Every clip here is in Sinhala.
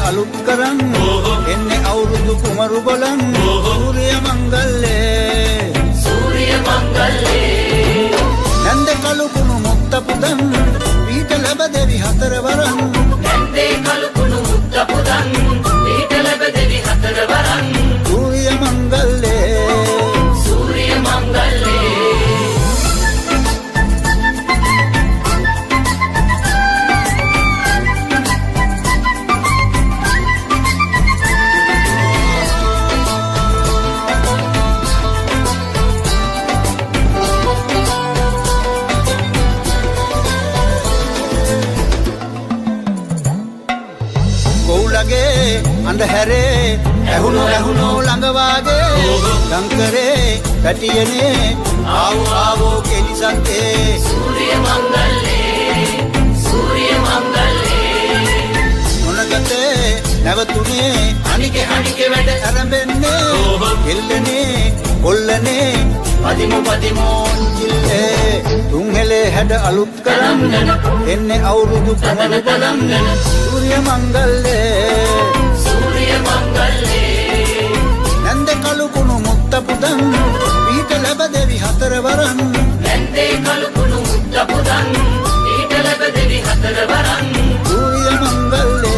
අලුත් කරන් එන්නේ අවුරුදු කුමරු බලන් සූර්ය මංගල්ලේ නන්ද කළු කුණු මුක්ත පුදන් පීඨ ලැබ දෙවි හතර වරන් නන්දේ කළු කුණු මුක්ත පුදන් පීඨ ලැබ දෙවි හතර වරන් සූර්ය මංගල්ලේ අන්ධහැරේ ඇහුණු ළඟ වාගේ ගංකරේ පැටියනේ ආවෝ කෙලිසත්තේ සූර්ය මංගල්ලේ මොනගතේ නැවතුනේ අනිකේ වැඩ ආරම්භෙන්නේ එල්ලනේ කොල්ලනේ පදිමෝ ඉල්ලේ තුන්හෙලේ හැඩ අලුත් කරන් එන්නේ අවුරුදු කුමරු බලන් සූර්ය මංගල්ලේ නන්ද කළු කුණු මුක්ත පුදන් පීඨ ලැබ දෙවි හතර වරන් නන්දේ කළු කුණු මුක්ත පුදන් පීඨ ලැබ දෙවි හතර වරන් සූර්ය මංගල්ලේ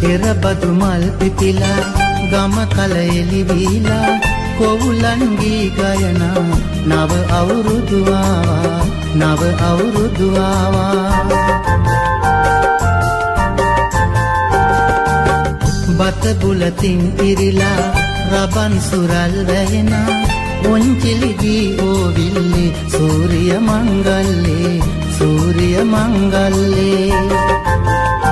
එරබදු මල් පිපිලා ගම කල එලිවිලා කොවුලන්ගේ ගයනා නව අවුරුදු ආවා බත බුලතින් පිරිලා රබන් සුරල් වැහෙනා ඔන්චිලිදී ඕවිල්ලේ සූර්ය මංගල්ලේ